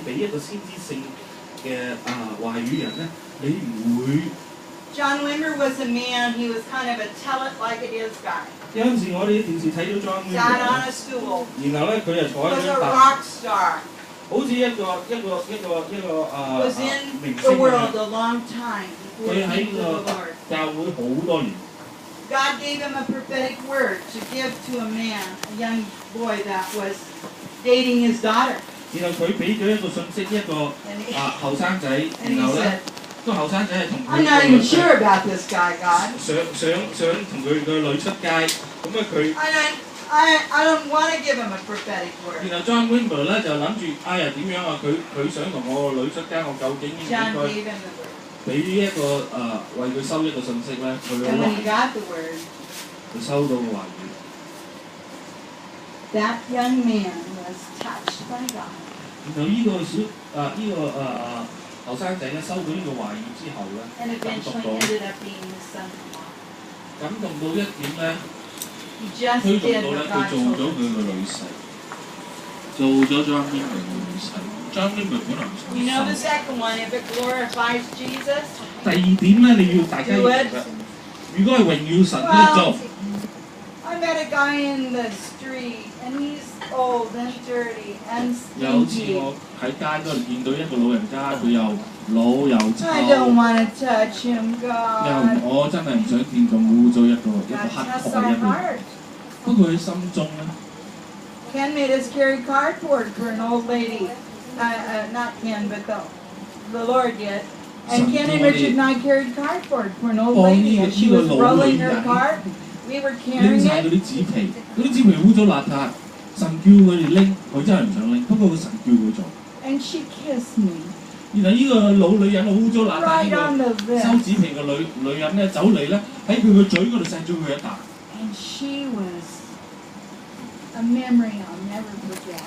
俾一個先知性嘅話語人咧，你唔會。John Wimber was a man. He was kind of a tell it like it is guy. 有陣時我哋電視睇到 John Wimber， Sat on a stool. 然後咧佢就坐喺 Was 張 a 凳， rock star. 好似一個 Was in 明 the 星 world 咁。 a long time before 佢 he 喺 came to 個 the Lord. 教會好多年。God gave him a prophetic word to give to a man, a young boy that was dating his daughter. 然後佢俾咗一個信息，一個後生仔， And 然後 he 咧 said, 個後生仔係同 I'm 佢 not even sure about this guy, God. 想同佢個女出街，咁啊佢。I don't want to give him a prophetic word. 然後 John Wimber 咧就諗住，哎呀點樣啊？佢想同我個女出街，我究竟應唔 John 應 gave 該 him the word. 俾一個為佢收一個信息咧？佢好 And when he 懷疑， got the word, 佢收到個懷疑。 that young man was touched by God. 然後呢個後生仔咧收到呢個懷疑之後咧， And 感動 eventually 到 ended up being his son-in-law. 感動到一點咧， He just 推動 did 到咧 what 佢 God 做 told 咗 him. 佢個女婿，做咗 John Wimber 嘅女婿。John Wimber 本來唔想 You know the 收。 second one, if it glorifies Jesus, 第二點咧，你要大家 do 要 it. 明白，如果係榮耀神咧 Well, 做。 I met a guy in the street, and he's old and dirty and 有次 stinky. 我喺街嗰度見到一個老人家，佢又老又臭， I don't want to touch him, 又 God. 我真係唔想見咁污糟一個 God 黑 tests 台 our 一邊。 heart. 不過佢心中咧， Ken made us carry cardboard for an old lady. Not Ken, but the Lord did. And Ken and Richard and I carried cardboard for an old lady, and she was rolling her cart. We were 拎 carrying 晒嗰 it. 啲紙皮，嗰啲紙皮污糟邋遢，神叫佢哋拎，佢真係唔想拎，不過神叫佢做。 And she kissed me 然後呢個老女人好污糟邋遢， right 呢 on the 個收 lips. 紙皮嘅女人咧走嚟咧喺佢個嘴嗰度錫咗佢一啖。 And she was a memory I'll never forget.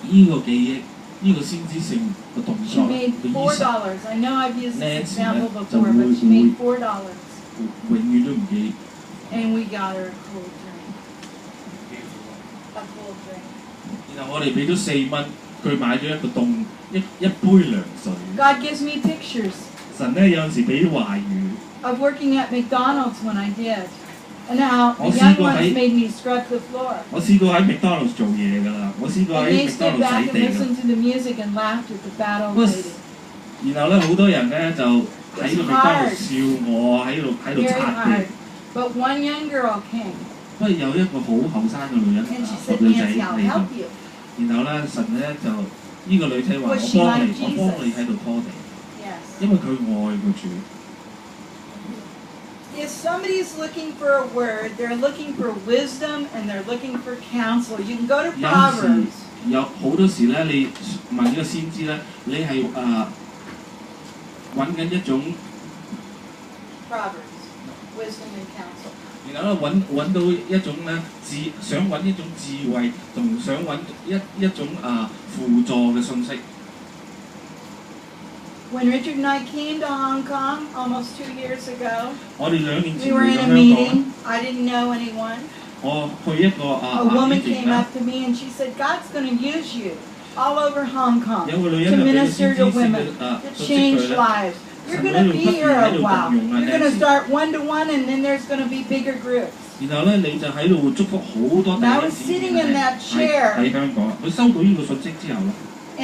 呢個記憶，呢個先知性嘅動 She 作 made 嘅醫$4. 生， I know I've used this Nancy, example that- before, the but she wood- made $4. 永遠都唔記。 And we got her a cold drink. A cold drink. 然後我哋俾咗4蚊，佢買咗一個凍一杯涼水。 God gives me pictures 神咧有陣時俾啲話語。 of working at McDonald's when I did. And how the 我試 young 過 ones 喺 made me scrub the floor. 我試過喺麥當勞做嘢㗎啦，我試過 And 喺 they 麥當 stood 勞 back 洗 and 地㗎。 listened to the music and laughed at the fat old Was- lady. 然後咧好多人咧就喺個麥當勞笑我喺度 Very 擦 hard. 地。 But one young girl came 不過有一個好後生嘅女人 and she 個 said, 女仔 Nancy, I'll 嚟到， help you. 然後咧神咧就呢個女仔話 Was 我 she 幫 like 你，我幫 Jesus? 你喺度拖地， Yes. 因為佢愛個主。 If somebody's looking for a word, they're looking for wisdom and they're looking for counsel. You can go to 有時 Proverbs. 有好多時咧，你問呢個先知咧，你係揾緊一種， Proverbs. Wisdom and counsel. 然後咧揾到一種咧想揾一種智慧，同想揾一種輔助嘅信息。 When Richard and I came to Hong Kong almost 2 years ago, 我哋2年 we 前 were 嚟 in 到 a 香港， meeting. I didn't know anyone. 我去一個 A woman meeting came 啦， up to me and she said, God's going to use you all over Hong Kong 有個女 to 人就俾個 minister 先知 to 性 women, 嘅 to 信息 change 佢咧。 lives. You're going to be here a while. You're going to start one-to-one and then there's going to be bigger groups. 然後咧，你就喺度祝福好多弟 And I 兄 was 姊 sitting 妹 in that chair 喺香港。佢收到呢個信息之後咧，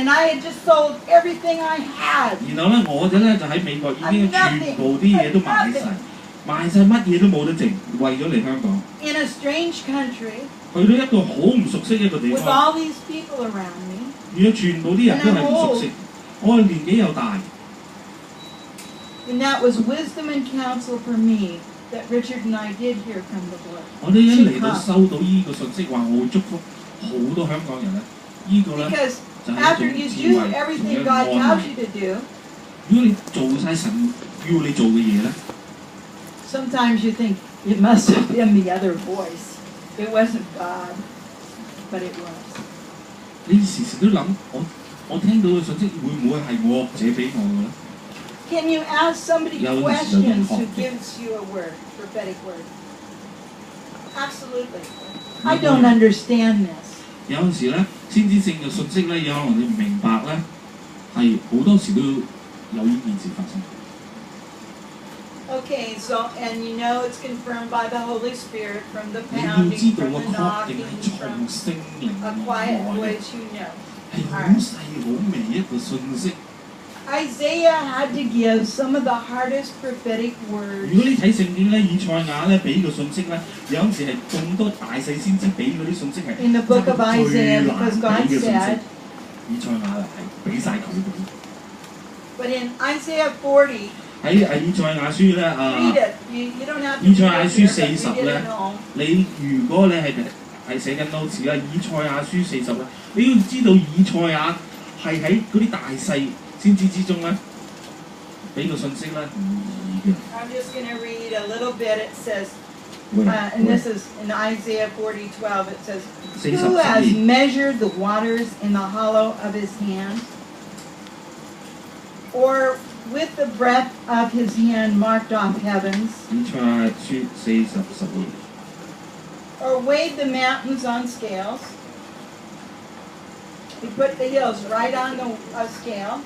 and I had just sold everything I had. 然後咧我哋咧就喺美國已經全部啲嘢都賣晒，賣晒乜嘢都冇得剩，為咗嚟香港。 In a strange country 去到一個好唔熟悉嘅一個地 with 方， all these people around me. 而家全部啲人都係唔熟悉。我年紀又大， And that was wisdom and counsel for me that Richard and I did hear from the Lord. 我哋一嚟到收到呢個信息，話我會祝福好多香港人咧，呢個咧 Because 就係 after 一 you 種智 do 慧同 everything 一個 God 安 tells 慰。 you to do, 如果你做晒神要你做嘅嘢咧， sometimes you think it must have been the other voice. It wasn't God, but it was. 你時時都諗我聽到嘅信息會唔會係惡者俾我嘅咧？ Can you ask somebody Yeah, we just questions don't who talk. gives you a word, prophetic word? Absolutely. I don't understand this. 有陣時咧，先知性嘅信息咧，有可能你唔明白咧，係好多時都有呢件事發生。Okay, so, and you know it's confirmed by the Holy Spirit from the 你要 pounding, 知道 from 個 the 確定 knocking, 係從 from 聖靈 a 而 quiet 來嘅， voice, you know. 係好細好微一個信息。Isaiah had to give some of the hardest prophetic 如 words. 果你睇聖經咧，以賽亞咧俾個信息咧，有陣時係咁多大細先知俾嗰啲信息係 In the book of 最 Isaiah, 難 because 俾 God 嘅信息。 said, 以賽亞係俾晒佢哋。 but in Isaiah 40, 喺以賽亞書咧 read it. You don't have to 以賽 read 亞 it 書 here, 40 but read it 咧 at home. 你如果你係寫緊 notes 啦，以賽亞書40咧，你要知道以賽亞係喺嗰啲大細先知之中咧，俾個信息咧唔易嘅。 I'm just going to read a little bit. It says, 喂 and this is in Isaiah 40:12. It says, 40 "Who has 12 measured the waters in the hollow of his hand, or with the breadth of his hand marked off heavens, 以賽亞書40 12 or weighed the mountains on scales? He put the hills right on a scale.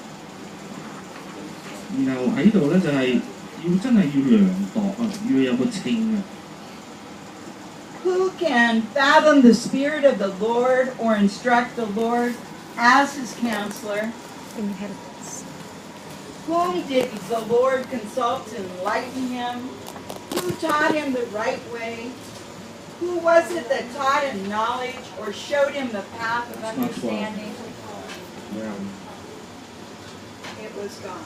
然後喺度咧就係要真係要量度啊，要有個稱啊。 Who can fathom the spirit of the Lord or instruct the Lord as his counselor? Whom did the Lord consult to enlighten him? Who taught him the right way? Who was it that taught him knowledge or showed him the path of It's not 12. understanding? It was God.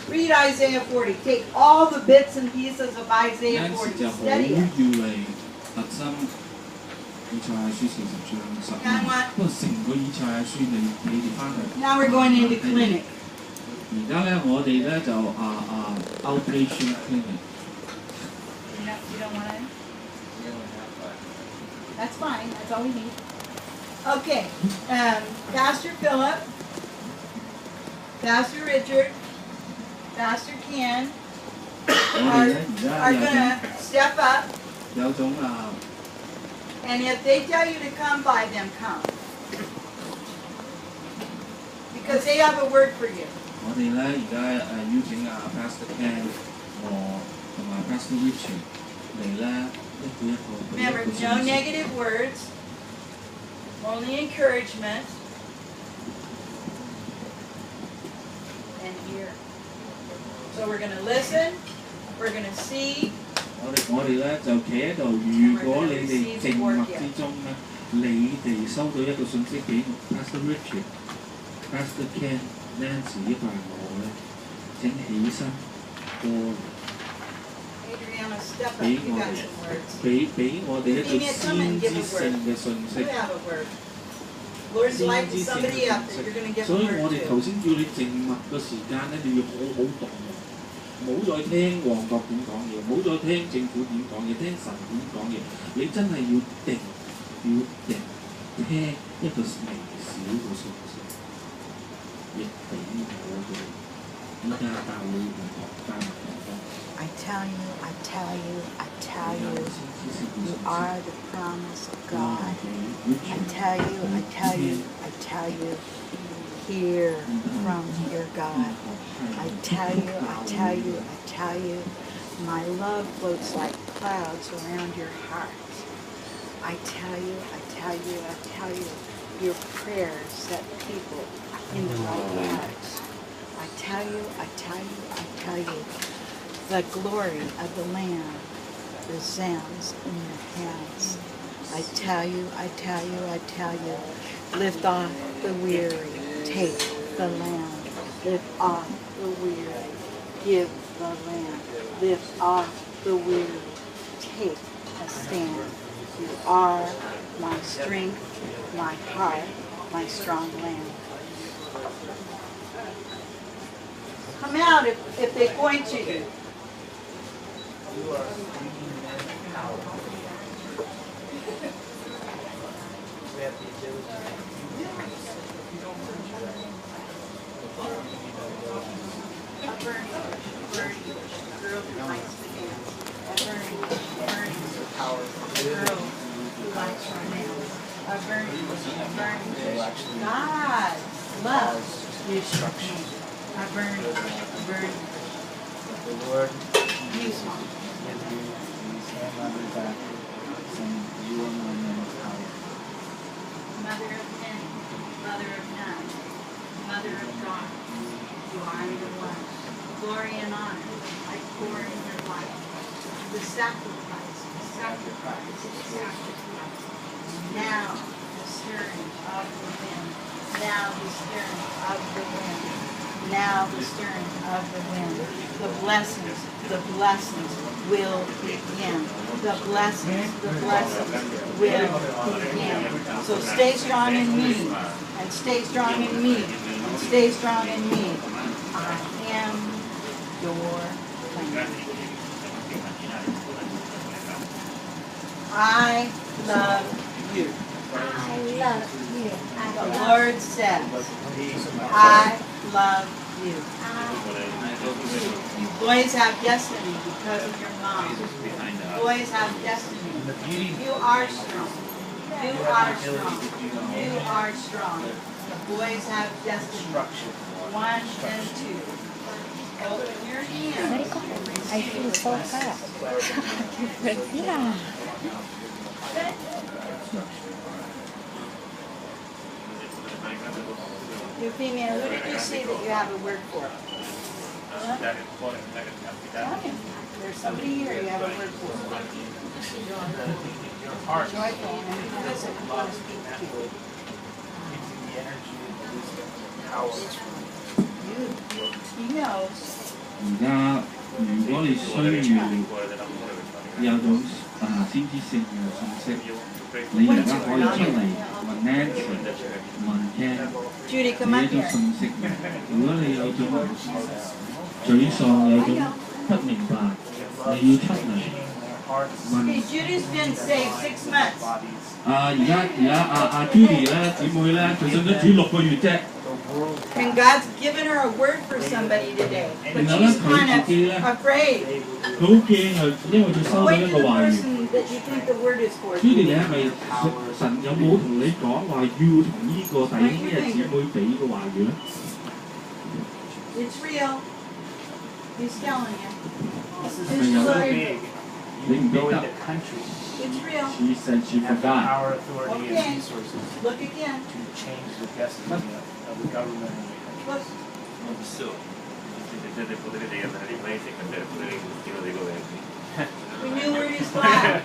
Read Isaiah 40. Take all the bits and pieces of 有 Isaiah 陣 40. 時就好 Study 要 it. 嚟特心以賽亞書40章15。不過成個以賽亞書你哋翻去。 Now we're going into clinic. 而家咧，我哋咧就outpatient clinic。 You don't want to? That's fine. That's all we need. Okay. Pastor Philip, Pastor Richard, Pastor Ken 我哋咧而家 are 有 going 種 to step up, 有種 and if they tell you to come by them, come. Because they have a word for you. 我哋咧而家邀請Pastor Ken 我同埋 Pastor Richard 嚟咧一個 Remember, no negative words, only encouragement. And hear. So we're going to listen, we're going to see. 我哋咧就企喺度，如果你哋靜默之中咧，你哋收到一個信息俾 Pastor Richard、Pastor Ken、Nancy 呢個係我咧，請起身過 Adriana, step up. 俾 You 我 got 哋 some words. 俾我哋一個先知性嘅信 You 息。 have a word. Lord's 先 lighting 知性 somebody 嘅 up 信 that you're going to 息， give 所 a 以我 word 哋頭 to. 先叫你靜默嘅時間咧，你要好好動，唔好再聽旺角點講嘢，唔好再聽政府點講嘢，聽神點講嘢，你真係要定，聽一個微小嘅信息，亦俾我哋依家教會唔同家庭同工。 I tell you, I tell you, I tell you, you are the promise of God. I tell you, I tell you, I tell you, hear from your God. I tell you, I tell you, I tell you, my love floats like clouds around your heart. I tell you, I tell you, I tell you, your prayers set people in the right paths. I tell you, I tell you, I tell you, the glory of the Lamb resounds in your hands. I tell you, I tell you, I tell you, lift off the weary, take the lamb. Lift off the weary, give the lamb. Lift off the weary, take a stand. You are my strength, my heart, my strong lamb. Come out if they point to you. You are speaking in power. We have the ability if you don't preach that. A burning girl who likes to dance. A burning Power girl who likes romance. A burning will actually God, love. destruction. I burn you. I burn you. The Lord You small. give you his hand on your back, saying, you are my name power. Mother of many, mother of none, mother of God, you are the one. Glory and honor, I pour in your life. The sacrifice, the sacrifice, the sacrifice. Now the stirring of the wind. Now the stirring of the wind. Now the stirring of the wind. The blessings will begin. The blessings will begin. So stay strong in me, and stay strong in me, and stay strong in me. I am your plan. I love you. I love you. The Lord says, I love you. You boys have destiny because of your mom. Boys have destiny. You are strong. You are strong. You are strong. The boys have destiny. 1 and 2. Open your hands. I feel so fat. Yeah. You female, who did you see that you have a word for? Tell him. There's somebody here you have a word for. Your heart Joyful and innocent and want to speak to you. gives you the energy, the wisdom, the power. He knows. 而家如果你需要有種先知性嘅信息，你而家可以出嚟問 Nancy、問 Ken Judy, 你 come 一 up 種 here. 信息。如果你有種沮喪，有種不明白，你要出嚟問。 Okay, Judy's been saved 6 months. 而家Judy 咧姊妹咧，佢信咗主6個月啫。 And God's given her a word for somebody today. But 然後咧 she's 佢 kind 自己咧， of afraid. 佢好驚啊，因為佢收到 Point 一 to 個 the 話語。 person that you think the word is for. Judy 你係咪神有冇同你講話要同呢個弟兄呢個姊妹俾個話語咧？ It's real. He's telling you. This is It's so Lord. big. You can go into countries, It's real. She said she have the forgot. power, authority, Okay. and resources Look again. to change the destiny of the government and the country. Look. Your new word is glad.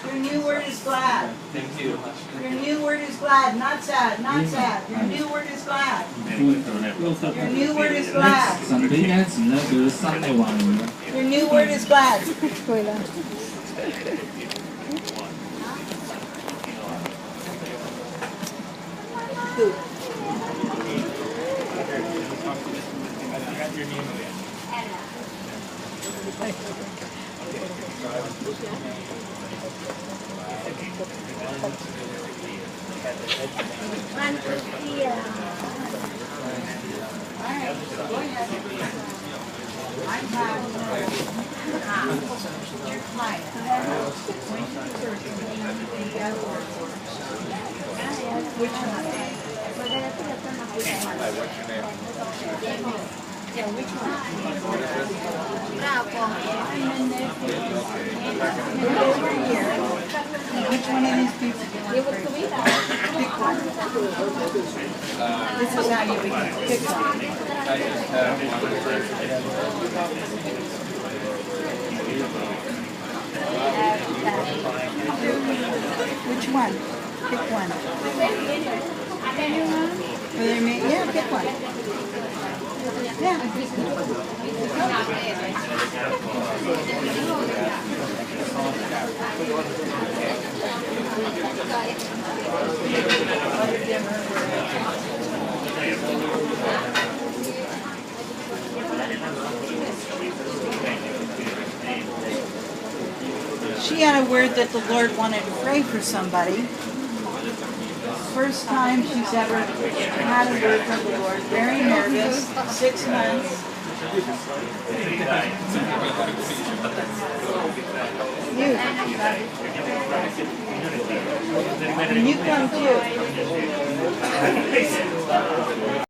Your new word is glad. Thank you. Your new word is glad, not sad, not sad. Your new word is glad. Your new word is glad. 神俾 Nancy 咧佢新嘅話語咧。 Your new word is glad. 對啦。 Who? I have your client. Going to the church and they got a word for her. Which one? Yeah, which one? Over here. Which one of these people do you want first? Pick one. This is how you begin. Pick one. Which one? Pick one. Yeah, pick one. She had a word that the Lord wanted to pray for somebody. First time she's ever had a word from the Lord. Very nervous. 6 months. You. And you come too.